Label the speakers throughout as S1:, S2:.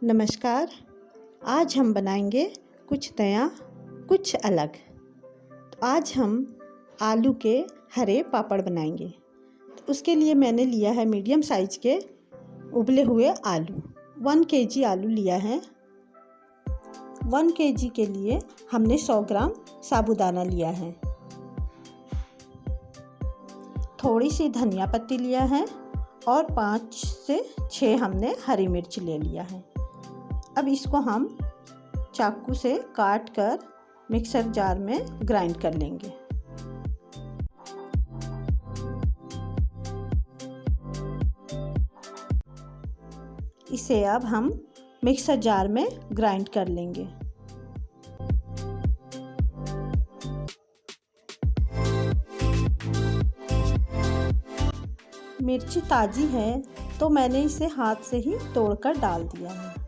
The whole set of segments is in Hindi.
S1: नमस्कार। आज हम बनाएंगे कुछ नया, कुछ अलग। तो आज हम आलू के हरे पापड़ बनाएंगे। तो उसके लिए मैंने लिया है मीडियम साइज के उबले हुए आलू। 1 kg आलू लिया है। 1 kg के लिए हमने 100 ग्राम साबूदाना लिया है। थोड़ी सी धनिया पत्ती लिया है और 5 से 6 हमने हरी मिर्च ले लिया है। अब इसको हम चाकू से काट कर मिक्सर जार में ग्राइंड कर लेंगे। इसे अब हम मिक्सर जार में ग्राइंड कर लेंगे। मिर्ची ताज़ी है तो मैंने इसे हाथ से ही तोड़कर डाल दिया है।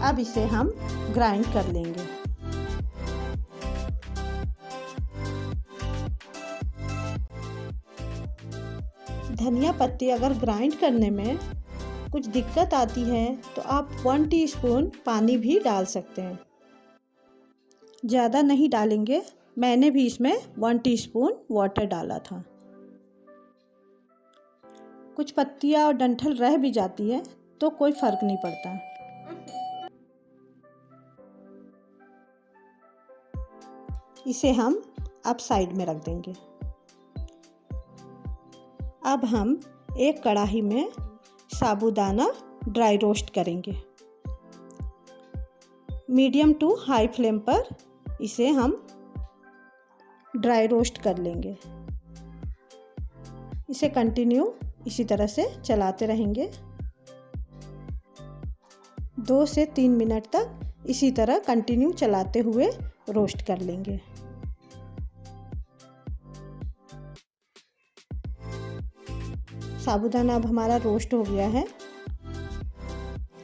S1: अब इसे हम ग्राइंड कर लेंगे। धनिया पत्ती अगर ग्राइंड करने में कुछ दिक्कत आती है तो आप 1 टीस्पून पानी भी डाल सकते हैं। ज़्यादा नहीं डालेंगे, मैंने भी इसमें 1 टीस्पून वाटर डाला था। कुछ पत्तियाँ और डंठल रह भी जाती है तो कोई फ़र्क नहीं पड़ता। इसे हम अब साइड में रख देंगे। अब हम एक कढ़ाई में साबूदाना ड्राई रोस्ट करेंगे। मीडियम टू हाई फ्लेम पर इसे हम ड्राई रोस्ट कर लेंगे। इसे कंटिन्यू इसी तरह से चलाते रहेंगे। 2 से 3 मिनट तक इसी तरह कंटिन्यू चलाते हुए रोस्ट कर लेंगे। साबूदाना अब हमारा रोस्ट हो गया है।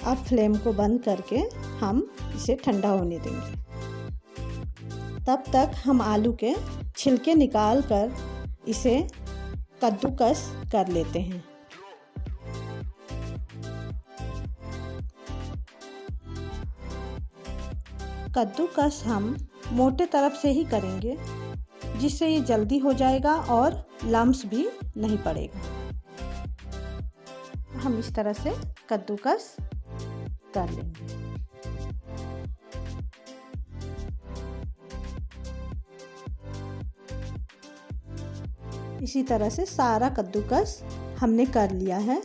S1: अब फ्लेम को बंद करके हम इसे ठंडा होने देंगे। तब तक हम आलू के छिलके निकाल कर इसे कद्दूकस कर लेते हैं। कद्दूकस हम मोटे तरफ से ही करेंगे, जिससे ये जल्दी हो जाएगा और लम्स भी नहीं पड़ेगा। हम इस तरह से कद्दूकस कर लेंगे। इसी तरह से सारा कद्दूकस हमने कर लिया है।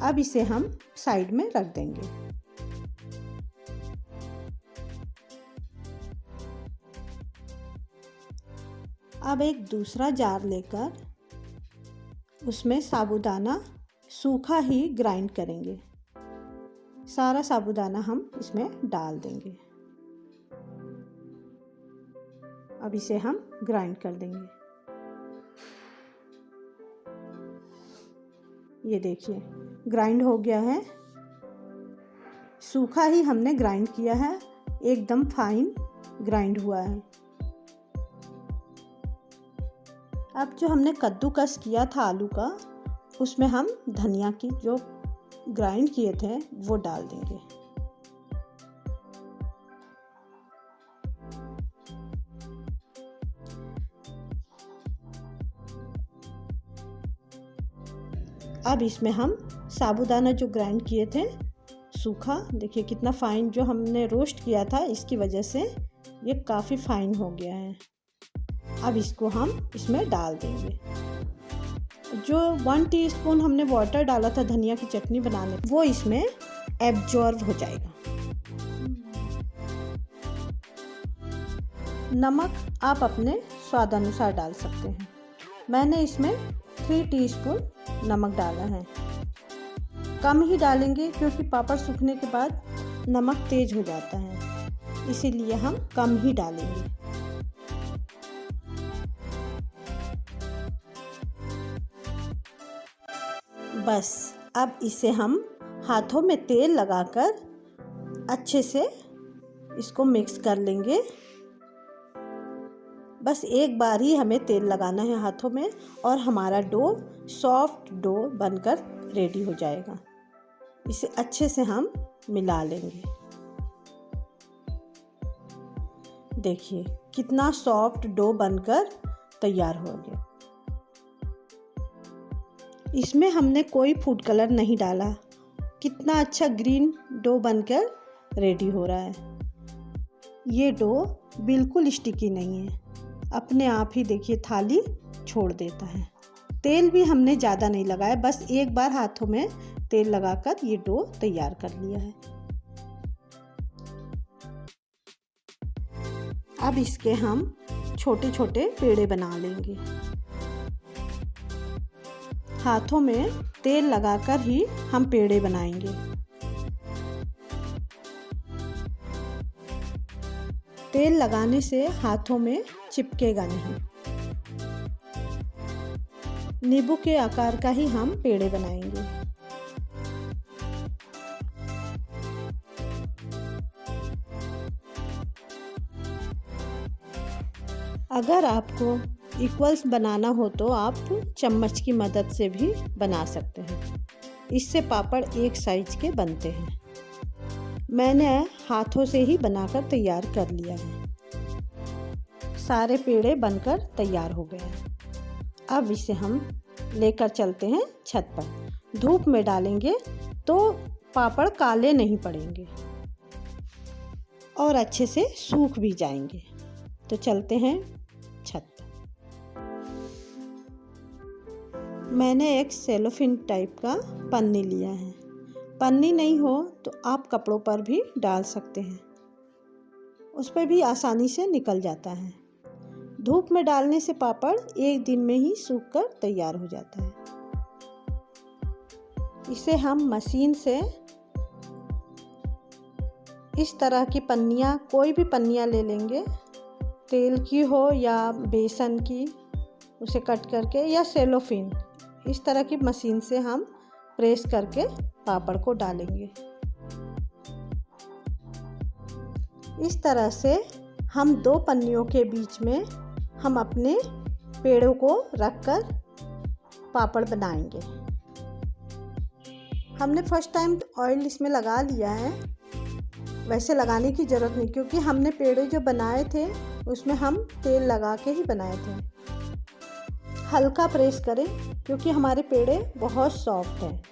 S1: अब इसे हम साइड में रख देंगे। अब एक दूसरा जार लेकर उसमें साबूदाना सूखा ही ग्राइंड करेंगे। सारा साबूदाना हम इसमें डाल देंगे। अब इसे हम ग्राइंड कर देंगे। ये देखिए ग्राइंड हो गया है। सूखा ही हमने ग्राइंड किया है, एकदम फाइन ग्राइंड हुआ है। अब जो हमने कद्दूकस किया था आलू का, उसमें हम धनिया की जो ग्राइंड किए थे वो डाल देंगे। अब इसमें हम साबूदाना जो ग्राइंड किए थे सूखा, देखिए कितना फाइन, जो हमने रोस्ट किया था इसकी वजह से ये काफ़ी फाइन हो गया है। अब इसको हम इसमें डाल देंगे। जो 1 टीस्पून हमने वाटर डाला था धनिया की चटनी बनाने, वो इसमें एब्जॉर्ब हो जाएगा। नमक आप अपने स्वाद अनुसार डाल सकते हैं। मैंने इसमें 3 टीस्पून नमक डाला है। कम ही डालेंगे क्योंकि पापड़ सूखने के बाद नमक तेज हो जाता है, इसीलिए हम कम ही डालेंगे। बस अब इसे हम हाथों में तेल लगाकर अच्छे से इसको मिक्स कर लेंगे। बस एक बार ही हमें तेल लगाना है हाथों में और हमारा डो सॉफ्ट डो बनकर रेडी हो जाएगा। इसे अच्छे से हम मिला लेंगे। देखिए कितना सॉफ्ट डो बनकर तैयार हो गया। इसमें हमने कोई फूड कलर नहीं डाला। कितना अच्छा ग्रीन डो बनकर रेडी हो रहा है। ये डो बिल्कुल स्टिकी नहीं है, अपने आप ही देखिए थाली छोड़ देता है। तेल भी हमने ज़्यादा नहीं लगाया, बस एक बार हाथों में तेल लगाकर ये डो तैयार कर लिया है। अब इसके हम छोटे छोटे पेड़े बना लेंगे। हाथों में तेल लगाकर ही हम पेड़े बनाएंगे। तेल लगाने से हाथों में चिपकेगा नहीं। नींबू के आकार का ही हम पेड़े बनाएंगे। अगर आपको इक्वल्स बनाना हो तो आप चम्मच की मदद से भी बना सकते हैं। इससे पापड़ एक साइज के बनते हैं। मैंने हाथों से ही बनाकर तैयार कर लिया है। सारे पेड़े बनकर तैयार हो गए हैं। अब इसे हम लेकर चलते हैं छत पर। धूप में डालेंगे तो पापड़ काले नहीं पड़ेंगे और अच्छे से सूख भी जाएंगे। तो चलते हैं छत पर। मैंने एक सेलोफिन टाइप का पन्नी लिया है। पन्नी नहीं हो तो आप कपड़ों पर भी डाल सकते हैं, उस पर भी आसानी से निकल जाता है। धूप में डालने से पापड़ एक दिन में ही सूखकर तैयार हो जाता है। इसे हम मशीन से इस तरह की पन्नियाँ, कोई भी पन्नियाँ ले लेंगे, तेल की हो या बेसन की, उसे कट करके, या सेलोफिन, इस तरह की मशीन से हम प्रेस करके पापड़ को डालेंगे। इस तरह से हम दो पन्नियों के बीच में हम अपने पेड़ों को रखकर पापड़ बनाएंगे। हमने फर्स्ट टाइम ऑयल इसमें लगा लिया है। वैसे लगाने की ज़रूरत नहीं, क्योंकि हमने पेड़े जो बनाए थे उसमें हम तेल लगा के ही बनाए थे। हल्का प्रेस करें क्योंकि हमारे पेड़े बहुत सॉफ्ट हैं।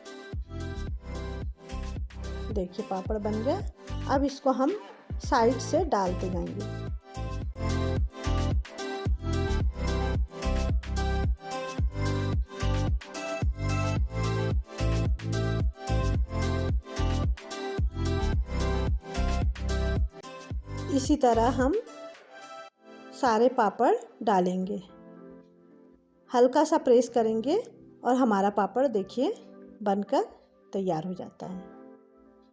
S1: देखिए पापड़ बन गया। अब इसको हम साइड से डालते जाएंगे। इसी तरह हम सारे पापड़ डालेंगे। हल्का सा प्रेस करेंगे और हमारा पापड़ देखिए बनकर तैयार हो जाता है।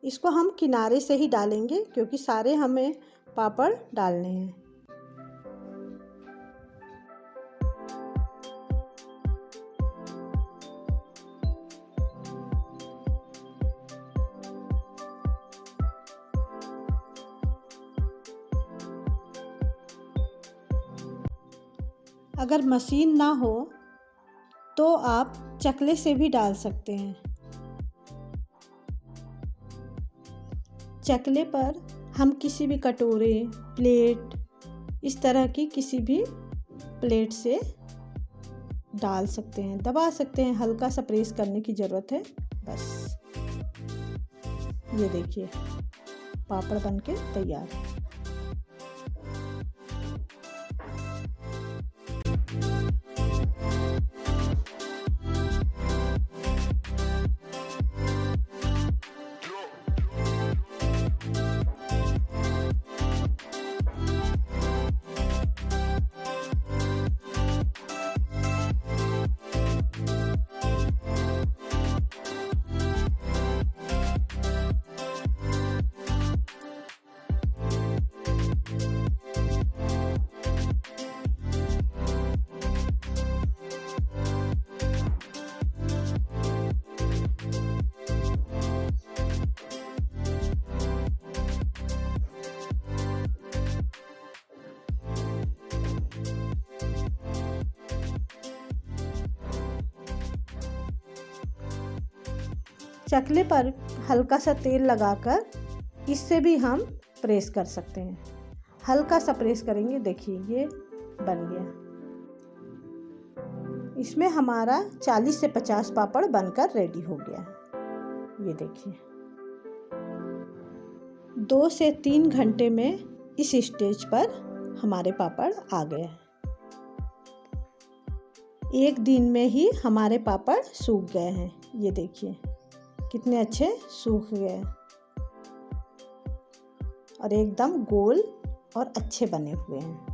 S1: इसको हम किनारे से ही डालेंगे क्योंकि सारे हमें पापड़ डालने हैं। अगर मशीन ना हो तो आप चकले से भी डाल सकते हैं। चकले पर हम किसी भी कटोरे, प्लेट, इस तरह की किसी भी प्लेट से डाल सकते हैं, दबा सकते हैं। हल्का सा प्रेस करने की ज़रूरत है बस। ये देखिए पापड़ बनके तैयार है। चकले पर हल्का सा तेल लगाकर इससे भी हम प्रेस कर सकते हैं। हल्का सा प्रेस करेंगे, देखिए ये बन गया। इसमें हमारा 40 से 50 पापड़ बनकर रेडी हो गया है। ये देखिए 2 से 3 घंटे में इस स्टेज पर हमारे पापड़ आ गए हैं। एक दिन में ही हमारे पापड़ सूख गए हैं। ये देखिए कितने अच्छे सूख गए और एकदम गोल और अच्छे बने हुए हैं।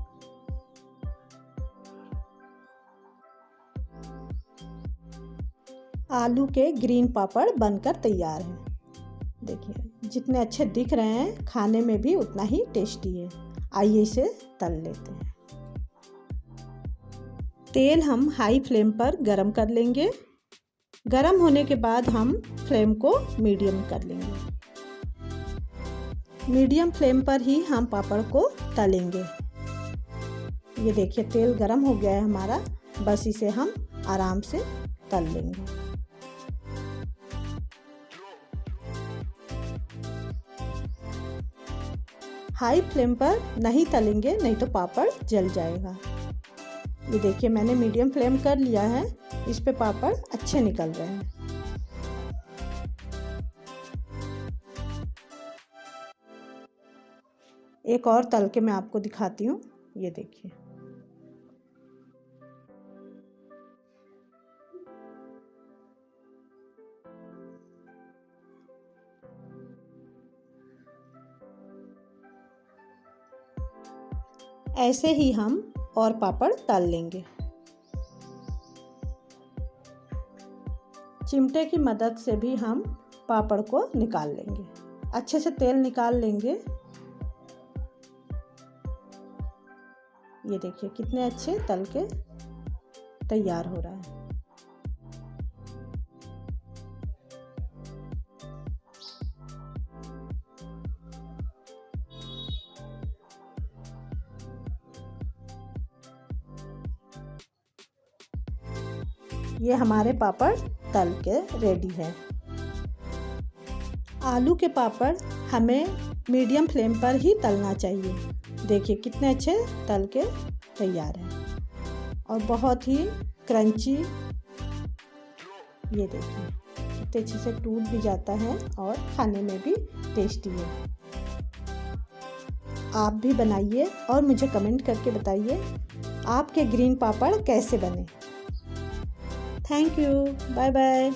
S1: आलू के ग्रीन पापड़ बनकर तैयार हैं। देखिए जितने अच्छे दिख रहे हैं, खाने में भी उतना ही टेस्टी है। आइए इसे तल लेते हैं। तेल हम हाई फ्लेम पर गरम कर लेंगे। गरम होने के बाद हम फ्लेम को मीडियम कर लेंगे। मीडियम फ्लेम पर ही हम पापड़ को तलेंगे। ये देखिए तेल गरम हो गया है हमारा, बस इसे हम आराम से तल लेंगे। हाई फ्लेम पर नहीं तलेंगे, नहीं तो पापड़ जल जाएगा। ये देखिए मैंने मीडियम फ्लेम कर लिया है, इस पे पापड़ अच्छे निकल रहे हैं। एक और तल के मैं आपको दिखाती हूँ। ये देखिए ऐसे ही हम और पापड़ तल लेंगे। चिमटे की मदद से भी हम पापड़ को निकाल लेंगे। अच्छे से तेल निकाल लेंगे। ये देखिए कितने अच्छे तल के तैयार हो रहा है। ये हमारे पापड़ तल के रेडी है। आलू के पापड़ हमें मीडियम फ्लेम पर ही तलना चाहिए। देखिए कितने अच्छे तल के तैयार हैं और बहुत ही क्रंची। ये देखिए कितने अच्छे से टूट भी जाता है और खाने में भी टेस्टी है। आप भी बनाइए और मुझे कमेंट करके बताइए आपके ग्रीन पापड़ कैसे बने। Thank you, bye bye.